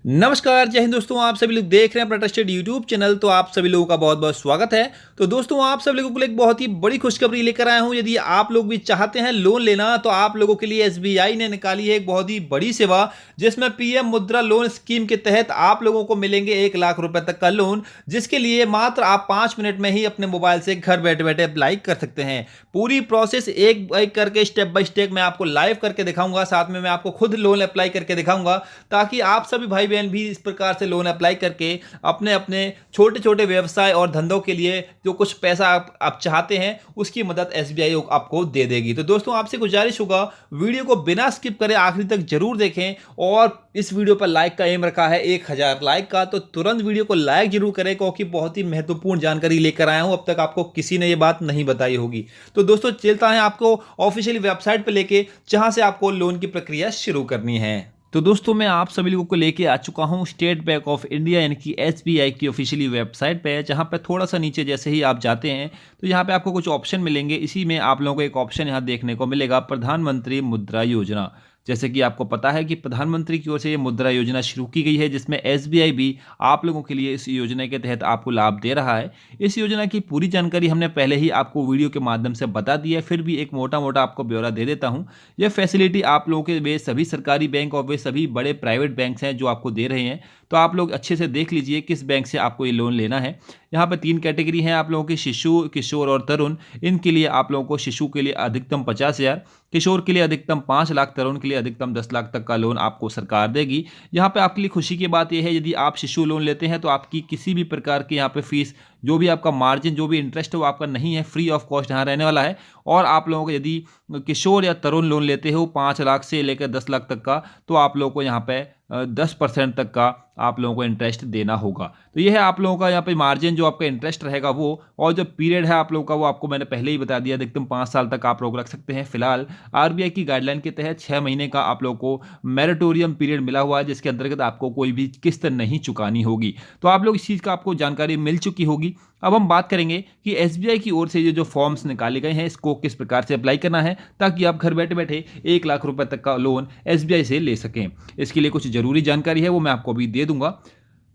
नमस्कार, जय हिंद दोस्तों। आप सभी लोग देख रहे हैं अपना ट्रस्टेड यूट्यूब चैनल। तो आप सभी लोगों का बहुत बहुत स्वागत है। तो दोस्तों, आप सभी लोगों के लिए एक बहुत ही बड़ी खुशखबरी लेकर आया हूं। यदि आप लोग भी चाहते हैं लोन लेना, तो आप लोगों के लिए एसबीआई ने निकाली है एक बहुत ही बड़ी सेवा, जिसमें पीएम मुद्रा लोन स्कीम के तहत आप लोगों को मिलेंगे 1 लाख रुपए तक का लोन, जिसके लिए मात्र आप 5 मिनट में ही अपने मोबाइल से घर बैठे बैठे अप्लाई कर सकते हैं। पूरी प्रोसेस एक बाई करके स्टेप बाय स्टेप मैं आपको लाइव करके दिखाऊंगा। साथ में मैं आपको खुद लोन अप्लाई करके दिखाऊंगा, ताकि आप सभी भाई बहन भी इस प्रकार से लोन अप्लाई करके अपने अपने छोटे छोटे व्यवसाय और धंधों के लिए जो कुछ पैसा आप चाहते हैं, उसकी मदद एसबीआई आपको दे देगी। तो दोस्तों, आपसे गुजारिश होगा, वीडियो को बिना स्किप करे आखिरी तक जरूर देखें। और इस वीडियो पर लाइक का एम रखा है 1000 लाइक का, तो तुरंत वीडियो को लाइक जरूर करें, क्योंकि बहुत ही महत्वपूर्ण जानकारी लेकर आया हूं। अब तक आपको किसी ने यह बात नहीं बताई होगी। तो दोस्तों, चलता है आपको ऑफिशियली वेबसाइट पर लेके, जहां से आपको लोन की प्रक्रिया शुरू करनी है। तो दोस्तों, मैं आप सभी लोगों को लेके आ चुका हूं स्टेट बैंक ऑफ इंडिया यानी कि एसबीआई की ऑफिशियली वेबसाइट पे, जहां पे थोड़ा सा नीचे जैसे ही आप जाते हैं, तो यहां पे आपको कुछ ऑप्शन मिलेंगे। इसी में आप लोगों को एक ऑप्शन यहां देखने को मिलेगा, प्रधानमंत्री मुद्रा योजना। जैसे कि आपको पता है कि प्रधानमंत्री की ओर से ये मुद्रा योजना शुरू की गई है, जिसमें एसबीआई भी आप लोगों के लिए इस योजना के तहत आपको लाभ दे रहा है। इस योजना की पूरी जानकारी हमने पहले ही आपको वीडियो के माध्यम से बता दी है, फिर भी एक मोटा मोटा आपको ब्यौरा दे देता हूं। यह फैसिलिटी आप लोगों के वे सभी सरकारी बैंक और वे सभी बड़े प्राइवेट बैंक्स हैं जो आपको दे रहे हैं। तो आप लोग अच्छे से देख लीजिए किस बैंक से आपको ये लोन लेना है। यहाँ पर 3 कैटेगरी हैं आप लोगों की, शिशु, किशोर और तरुण। इनके लिए आप लोगों को शिशु के लिए अधिकतम 50,000, किशोर के लिए अधिकतम 5 लाख, तरुण के लिए अधिकतम 10 लाख तक का लोन आपको सरकार देगी। यहाँ पे आपके लिए खुशी की बात यह है, यदि आप शिशु लोन लेते हैं तो आपकी किसी भी प्रकार की यहाँ पे फीस, जो भी आपका मार्जिन, जो भी इंटरेस्ट है, वो आपका नहीं है, फ्री ऑफ कॉस्ट यहाँ रहने वाला है। और आप लोगों को यदि किशोर या तरुण लोन लेते हो 5 लाख से लेकर 10 लाख तक का, तो आप लोगों को यहाँ पे 10% तक का आप लोगों को इंटरेस्ट देना होगा। तो ये है आप लोगों का यहाँ पे मार्जिन, जो आपका इंटरेस्ट रहेगा वो। और जो पीरियड है आप लोगों का, वो आपको मैंने पहले ही बता दिया, अधिकतम 5 साल तक आप लोग रख सकते हैं। फिलहाल आरबीआई की गाइडलाइन के तहत 6 महीने का आप लोगों को मैरिटोरियम पीरियड मिला हुआ है, जिसके अंतर्गत आपको कोई भी किस्त नहीं चुकानी होगी। तो आप लोग इस चीज़ का आपको जानकारी मिल चुकी होगी। अब हम बात करेंगे कि एसबीआई की ओर से ये जो फॉर्म्स निकाले गए हैं, इसको किस प्रकार से अप्लाई करना है, ताकि आप घर बैठे बैठे 1 लाख रुपए तक का लोन एसबीआई से ले सकें। इसके लिए कुछ जरूरी जानकारी है, वो मैं आपको अभी दे दूंगा।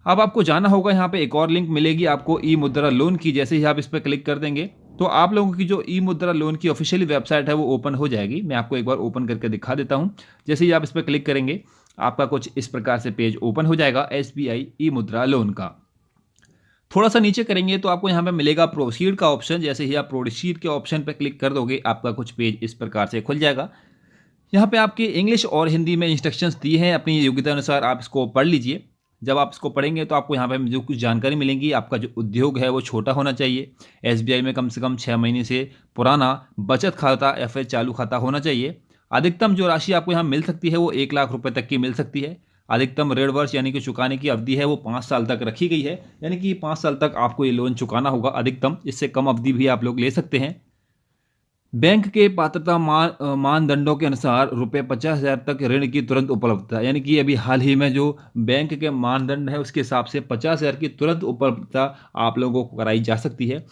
अब आपको जाना होगा, यहाँ पे एक और लिंक मिलेगी आपको ई मुद्रा लोन की। जैसे ही आप इस पर क्लिक कर देंगे, तो आप लोगों की जो ई मुद्रा लोन की ऑफिशियली वेबसाइट है वो ओपन हो जाएगी। मैं आपको एक बार ओपन करके दिखा देता हूँ। जैसे ही आप इस पर क्लिक करेंगे, आपका कुछ इस प्रकार से पेज ओपन हो जाएगा एसबीआई ई मुद्रा लोन का। थोड़ा सा नीचे करेंगे तो आपको यहाँ पे मिलेगा प्रोसीड का ऑप्शन। जैसे ही आप प्रोसीड के ऑप्शन पर क्लिक कर दोगे, आपका कुछ पेज इस प्रकार से खुल जाएगा। यहाँ पे आपके इंग्लिश और हिंदी में इंस्ट्रक्शंस दिए हैं, अपनी योग्यता अनुसार आप इसको पढ़ लीजिए। जब आप इसको पढ़ेंगे तो आपको यहाँ पे जो कुछ जानकारी मिलेंगी, आपका जो उद्योग है वो छोटा होना चाहिए, एसबीआई में कम से कम 6 महीने से पुराना बचत खाता या फिर चालू खाता होना चाहिए। अधिकतम जो राशि आपको यहाँ मिल सकती है वो 1 लाख रुपए तक की मिल सकती है। अधिकतम ऋण वर्ष यानी कि चुकाने की अवधि है वो 5 साल तक रखी गई है, यानी कि 5 साल तक आपको ये लोन चुकाना होगा अधिकतम। इससे कम अवधि भी आप लोग ले सकते हैं। बैंक के पात्रता मानदंडों के अनुसार रुपये 50,000 तक ऋण की तुरंत उपलब्धता, यानी कि अभी हाल ही में जो बैंक के मानदंड है उसके हिसाब से 50,000 की तुरंत उपलब्धता आप लोगों को कराई जा सकती है।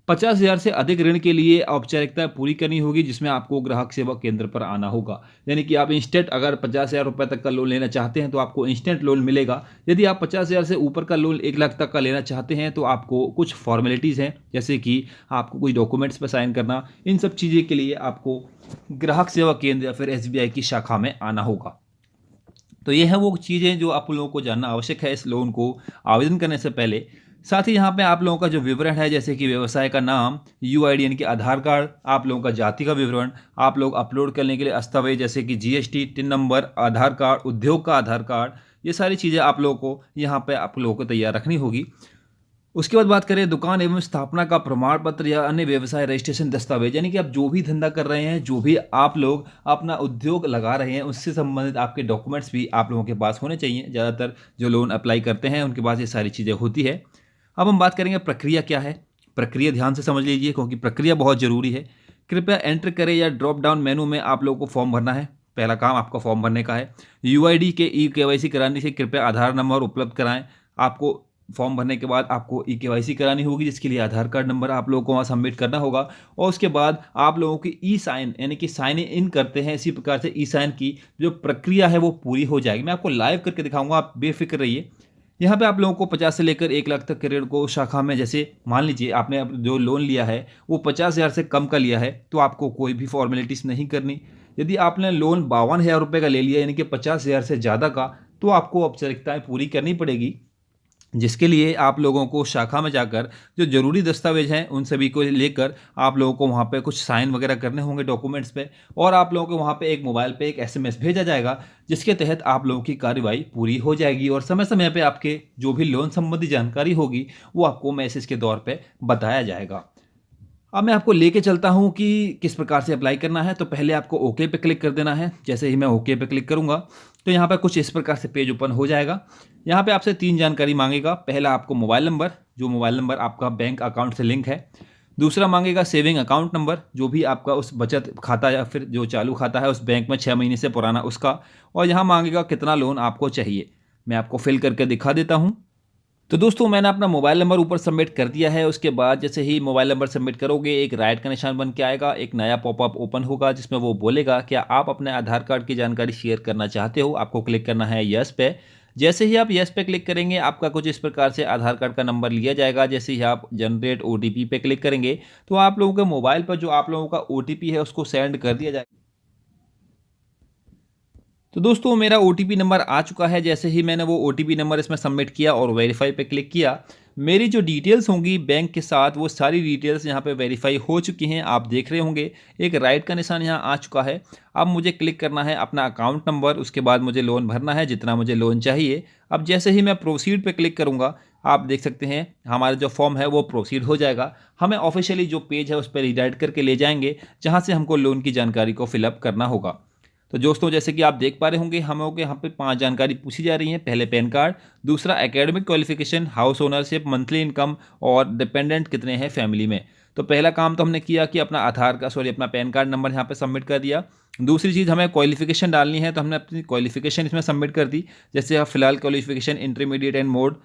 50,000 से अधिक ऋण के लिए औपचारिकता पूरी करनी होगी, जिसमें आपको ग्राहक सेवा केंद्र पर आना होगा। यानी कि आप इंस्टेंट अगर 50,000 रुपये तक का लोन लेना चाहते हैं तो आपको इंस्टेंट लोन मिलेगा। यदि आप 50,000 से ऊपर का लोन 1 लाख तक का लेना चाहते हैं तो आपको कुछ फॉर्मेलिटीज़ हैं, जैसे कि आपको कुछ डॉक्यूमेंट्स पर साइन करना। इन सब चीज़ें के लिए आपको ग्राहक सेवा केंद्र या फिर एसबीआई की शाखा में आना होगा। तो ये है वो चीज़ें जो आप लोगों को जानना आवश्यक है इस लोन को आवेदन करने से पहले। साथ ही यहाँ पे आप लोगों का जो विवरण है, जैसे कि व्यवसाय का नाम, यूआईडी यानी कि आधार कार्ड, आप लोगों का जाति का विवरण, आप लोग अपलोड करने के लिए दस्तावेज जैसे कि जीएसटी, टिन नंबर, आधार कार्ड, उद्योग का आधार कार्ड, ये सारी चीज़ें आप लोगों को यहाँ पे आप लोगों को तैयार रखनी होगी। उसके बाद बात करें दुकान एवं स्थापना का प्रमाण पत्र या अन्य व्यवसाय रजिस्ट्रेशन दस्तावेज, यानी कि आप जो भी धंधा कर रहे हैं, जो भी आप लोग अपना उद्योग लगा रहे हैं, उससे संबंधित आपके डॉक्यूमेंट्स भी आप लोगों के पास होने चाहिए। ज़्यादातर जो लोन अप्लाई करते हैं उनके पास ये सारी चीज़ें होती है। अब हम बात करेंगे प्रक्रिया क्या है। प्रक्रिया ध्यान से समझ लीजिए, क्योंकि प्रक्रिया बहुत ज़रूरी है। कृपया एंटर करें या ड्रॉप डाउन मेनू में आप लोगों को फॉर्म भरना है। पहला काम आपका फॉर्म भरने का है। यूआईडी के ई केवाईसी कराने से कृपया आधार नंबर उपलब्ध कराएं। आपको फॉर्म भरने के बाद आपको ई-केवाईसी करानी होगी, जिसके लिए आधार कार्ड नंबर आप लोगों को वहाँ सबमिट करना होगा। और उसके बाद आप लोगों की ई साइन यानी कि साइन इन करते हैं, इसी प्रकार से ई साइन की जो प्रक्रिया है वो पूरी हो जाएगी। मैं आपको लाइव करके दिखाऊंगा, आप बेफिक्र रहिए। यहाँ पे आप लोगों को 50 से लेकर 1 लाख तक के ऋण को शाखा में, जैसे मान लीजिए आपने जो लोन लिया है वो 50,000 से कम का लिया है, तो आपको कोई भी फॉर्मेलिटीज़ नहीं करनी। यदि आपने लोन 52,000 रुपये का ले लिया यानी कि 50,000 से ज़्यादा का, तो आपको औपचारिकताएं पूरी करनी पड़ेगी, जिसके लिए आप लोगों को शाखा में जाकर जो ज़रूरी दस्तावेज हैं उन सभी को लेकर आप लोगों को वहाँ पे कुछ साइन वगैरह करने होंगे डॉक्यूमेंट्स पे, और आप लोगों को वहाँ पे एक मोबाइल पे एक एसएमएस भेजा जाएगा, जिसके तहत आप लोगों की कार्रवाई पूरी हो जाएगी और समय समय पे आपके जो भी लोन संबंधी जानकारी होगी वो आपको मैसेज के तौर पे बताया जाएगा। अब मैं आपको लेके चलता हूँ कि किस प्रकार से अप्लाई करना है। तो पहले आपको ओके पे क्लिक कर देना है। जैसे ही मैं ओके पे क्लिक करूँगा तो यहाँ पर कुछ इस प्रकार से पेज ओपन हो जाएगा। यहाँ पे आपसे 3 जानकारी मांगेगा। पहला आपको मोबाइल नंबर, जो मोबाइल नंबर आपका बैंक अकाउंट से लिंक है। दूसरा मांगेगा सेविंग अकाउंट नंबर, जो भी आपका उस बचत खाता या फिर जो चालू खाता है उस बैंक में 6 महीने से पुराना उसका। और यहाँ मांगेगा कितना लोन आपको चाहिए। मैं आपको फिल करके दिखा देता हूँ। तो दोस्तों मैंने अपना मोबाइल नंबर ऊपर सबमिट कर दिया है। उसके बाद जैसे ही मोबाइल नंबर सबमिट करोगे एक राइट का निशान बन के आएगा, एक नया पॉपअप ओपन होगा जिसमें वो बोलेगा क्या आप अपने आधार कार्ड की जानकारी शेयर करना चाहते हो। आपको क्लिक करना है यस पे। जैसे ही आप यस पे क्लिक करेंगे आपका कुछ इस प्रकार से आधार कार्ड का नंबर लिया जाएगा। जैसे ही आप जनरेट ओटीपी पे क्लिक करेंगे तो आप लोगों के मोबाइल पर जो आप लोगों का ओटीपी है उसको सेंड कर दिया जाएगा। तो दोस्तों मेरा OTP नंबर आ चुका है। जैसे ही मैंने वो OTP नंबर इसमें सबमिट किया और वेरीफाई पे क्लिक किया, मेरी जो डिटेल्स होंगी बैंक के साथ वो सारी डिटेल्स यहाँ पे वेरीफाई हो चुकी हैं। आप देख रहे होंगे एक राइट का निशान यहाँ आ चुका है। अब मुझे क्लिक करना है अपना अकाउंट नंबर, उसके बाद मुझे लोन भरना है जितना मुझे लोन चाहिए। अब जैसे ही मैं प्रोसीड पे क्लिक करूँगा आप देख सकते हैं हमारा जो फॉर्म है वो प्रोसीड हो जाएगा। हमें ऑफिशियली जो पेज है उस पर रिडायरेक्ट करके ले जाएंगे जहाँ से हमको लोन की जानकारी को फिलअप करना होगा। तो दोस्तों जैसे कि आप देख पा रहे होंगे हम लोग यहाँ पे 5 जानकारी पूछी जा रही हैं। पहले पैन कार्ड, दूसरा academic qualification, house ownership, monthly income और डिपेंडेंट कितने हैं फैमिली में। तो पहला काम तो हमने किया कि अपना अपना पैन कार्ड नंबर यहाँ पे सबमिट कर दिया। दूसरी चीज़ हमें क्वालिफिकेशन डालनी है तो हमने अपनी क्वालिफिकेशन इसमें सबमिट कर दी। जैसे आप फिलहाल qualification intermediate and mode.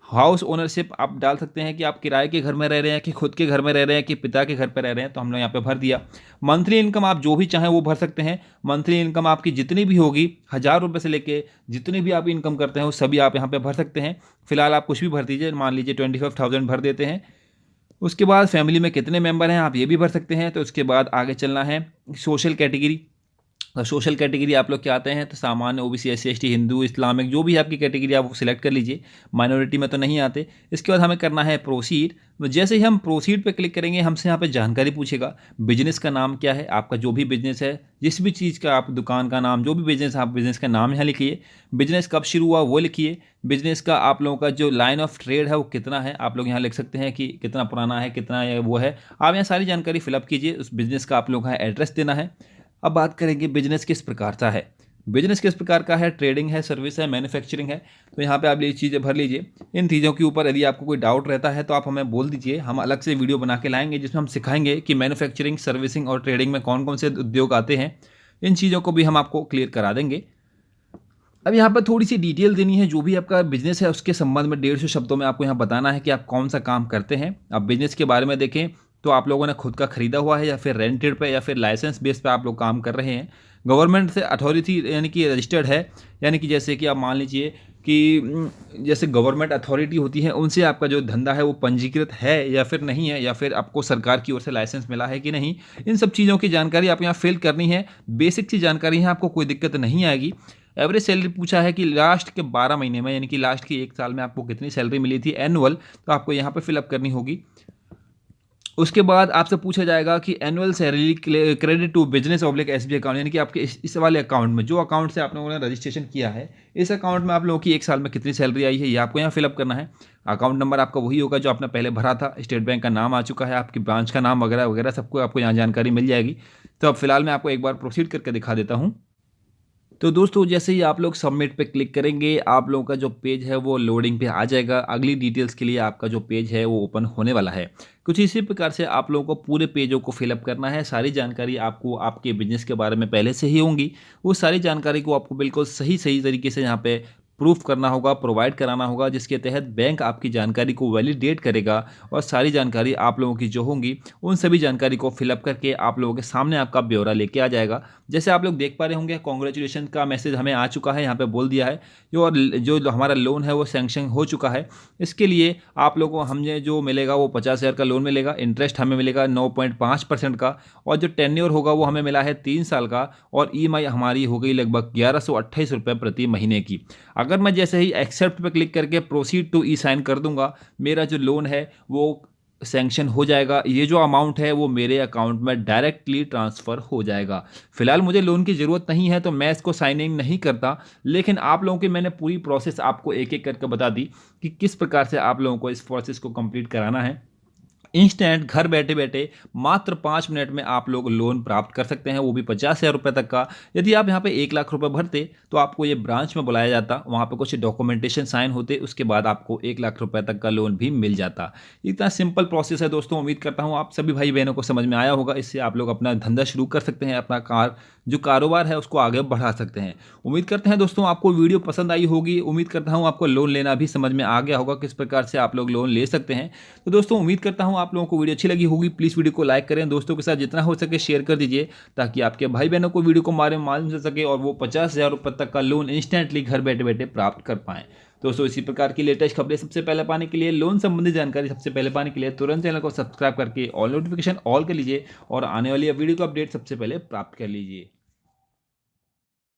House ownership आप डाल सकते हैं कि आप किराए के घर में रह रहे हैं कि खुद के घर में रह रहे हैं कि पिता के घर पर रह रहे हैं, तो हमने यहाँ पे भर दिया। मंथली इनकम आप जो भी चाहें वो भर सकते हैं। मंथली इनकम आपकी जितनी भी होगी 1,000 रुपये से लेके जितनी भी आप इनकम करते हैं वो सभी आप यहाँ पे भर सकते हैं। फिलहाल आप कुछ भी भर दीजिए, मान लीजिए 25,000 भर देते हैं। उसके बाद फैमिली में कितने मेंबर हैं आप ये भी भर सकते हैं। तो उसके बाद आगे चलना है सोशल कैटेगरी। सोशल कैटेगरी आप लोग क्या आते हैं तो सामान्य, OBC, SC, ST, Hindu, Islamic, जो भी आपकी कैटेगरी आप वो सिलेक्ट कर लीजिए। माइनॉरिटी में तो नहीं आते। इसके बाद हमें करना है प्रोसीड। जैसे ही हम प्रोसीड पे क्लिक करेंगे हमसे यहाँ पे जानकारी पूछेगा। बिजनेस का नाम क्या है, आपका जो भी बिजनेस है, जिस भी चीज़ का आप दुकान का नाम, जो भी बिजनेस आप बिजनेस का नाम यहाँ लिखिए। बिजनेस कब शुरू हुआ वो लिखिए। बिजनेस का आप लोगों का जो लाइन ऑफ ट्रेड है वो कितना है, आप लोग यहाँ लिख सकते हैं कि कितना पुराना है, कितना वो है। आप यहाँ सारी जानकारी फिलअप कीजिए। उस बिजनेस का आप लोगों का एड्रेस देना है। अब बात करेंगे बिजनेस किस प्रकार का है। बिजनेस किस प्रकार का है, ट्रेडिंग है, सर्विस है, मैन्युफैक्चरिंग है। तो यहाँ पे आप ये चीज़ें भर लीजिए। इन चीज़ों के ऊपर यदि आपको कोई डाउट रहता है तो आप हमें बोल दीजिए, हम अलग से वीडियो बना के लाएंगे जिसमें हम सिखाएंगे कि मैन्युफैक्चरिंग, सर्विसिंग और ट्रेडिंग में कौन कौन से उद्योग आते हैं। इन चीज़ों को भी हम आपको क्लियर करा देंगे। अब यहाँ पर थोड़ी सी डिटेल देनी है। जो भी आपका बिजनेस है उसके संबंध में 150 शब्दों में आपको यहाँ बताना है कि आप कौन सा काम करते हैं। अब बिजनेस के बारे में देखें तो आप लोगों ने खुद का खरीदा हुआ है या फिर रेंटेड पे या फिर लाइसेंस बेस पे आप लोग काम कर रहे हैं। गवर्नमेंट से अथॉरिटी यानी कि रजिस्टर्ड है, यानी कि जैसे कि आप मान लीजिए कि जैसे गवर्नमेंट अथॉरिटी होती है उनसे आपका जो धंधा है वो पंजीकृत है या फिर नहीं है, या फिर आपको सरकार की ओर से लाइसेंस मिला है कि नहीं। इन सब चीज़ों की जानकारी आप यहाँ फिल करनी है। बेसिक सी जानकारी है, आपको कोई दिक्कत नहीं आएगी। एवरेज सैलरी पूछा है कि लास्ट के 12 महीने में यानी कि लास्ट के 1 साल में आपको कितनी सैलरी मिली थी एनुअल, तो आपको यहाँ पर फिलअप करनी होगी। उसके बाद आपसे पूछा जाएगा कि annual salary credit to business SB account, यानी कि आपके इस वाले अकाउंट में, जो अकाउंट से आप लोगों ने रजिस्ट्रेशन किया है, इस अकाउंट में आप लोगों की 1 साल में कितनी सैलरी आई है ये आपको यहाँ फिलअप करना है। अकाउंट नंबर आपका वही होगा जो आपने पहले भरा था। स्टेट बैंक का नाम आ चुका है, आपकी ब्रांच का नाम वगैरह वगैरह सबको आपको यहाँ जानकारी मिल जाएगी। तो अब फिलहाल मैं आपको एक बार प्रोसीड करके दिखा देता हूँ। तो दोस्तों जैसे ही आप लोग सबमिट पे क्लिक करेंगे आप लोगों का जो पेज है वो लोडिंग पे आ जाएगा। अगली डिटेल्स के लिए आपका जो पेज है वो ओपन होने वाला है। कुछ इसी प्रकार से आप लोगों को पूरे पेजों को फिलअप करना है। सारी जानकारी आपको आपके बिजनेस के बारे में पहले से ही होंगी। वो सारी जानकारी को आपको बिल्कुल सही तरीके से यहाँ पे प्रूफ करना होगा, प्रोवाइड कराना होगा, जिसके तहत बैंक आपकी जानकारी को वैलिडेट करेगा और सारी जानकारी आप लोगों की जो होंगी उन सभी जानकारी को फिलअप करके आप लोगों के सामने आपका ब्यौरा लेके आ जाएगा। जैसे आप लोग देख पा रहे होंगे, कॉन्ग्रेचुलेशन का मैसेज हमें आ चुका है, यहाँ पे बोल दिया है और जो हमारा लोन है वो सैंक्शन हो चुका है। इसके लिए आप लोगों को हमें जो मिलेगा वो 50,000 का लोन मिलेगा, इंटरेस्ट हमें मिलेगा 9.5% का, और जो टेन्योर होगा वो हमें मिला है 3 साल का, और ईएमआई हमारी हो गई लगभग 1128 रुपये प्रति महीने की। अगर मैं जैसे ही एक्सेप्ट पे क्लिक करके प्रोसीड टू ई साइन कर दूंगा, मेरा जो लोन है वो सैंक्शन हो जाएगा। ये जो अमाउंट है वो मेरे अकाउंट में डायरेक्टली ट्रांसफ़र हो जाएगा। फिलहाल मुझे लोन की ज़रूरत नहीं है तो मैं इसको साइन इन नहीं करता, लेकिन आप लोगों की मैंने पूरी प्रोसेस आपको एक एक करके बता दी कि किस प्रकार से आप लोगों को इस प्रोसेस को कंप्लीट कराना है। इंस्टेंट घर बैठे बैठे मात्र 5 मिनट में आप लोग लोन प्राप्त कर सकते हैं, वो भी 50,000 रुपये तक का। यदि आप यहाँ पे 1 लाख रुपए भरते तो आपको ये ब्रांच में बुलाया जाता, वहाँ पे कुछ डॉक्यूमेंटेशन साइन होते, उसके बाद आपको 1 लाख रुपए तक का लोन भी मिल जाता। इतना सिंपल प्रोसेस है दोस्तों। उम्मीद करता हूँ आप सभी भाई बहनों को समझ में आया होगा। इससे आप लोग अपना धंधा शुरू कर सकते हैं, अपना जो कारोबार है उसको आगे बढ़ा सकते हैं। उम्मीद करते हैं दोस्तों आपको वीडियो पसंद आई होगी। उम्मीद करता हूँ आपको लोन लेना भी समझ में आ गया होगा, किस प्रकार से आप लोग लोन ले सकते हैं। तो दोस्तों उम्मीद करता हूँ आप लोगों को वीडियो अच्छी लगी होगी। प्लीज़ वीडियो को लाइक करें, दोस्तों के साथ जितना हो सके शेयर कर दीजिए, ताकि आपके भाई बहनों को वीडियो को मालूम चल सके और वो 50,000 रुपये तक का लोन इंस्टेंटली घर बैठे बैठे प्राप्त कर पाएँ। दोस्तों इसी प्रकार की लेटेस्ट खबरें सबसे पहले पाने के लिए, लोन संबंधी जानकारी सबसे पहले पाने के लिए तुरंत चैनल को सब्सक्राइब करके ऑल नोटिफिकेशन ऑल कर लीजिए और आने वाली वीडियो को अपडेट सबसे पहले प्राप्त कर लीजिए।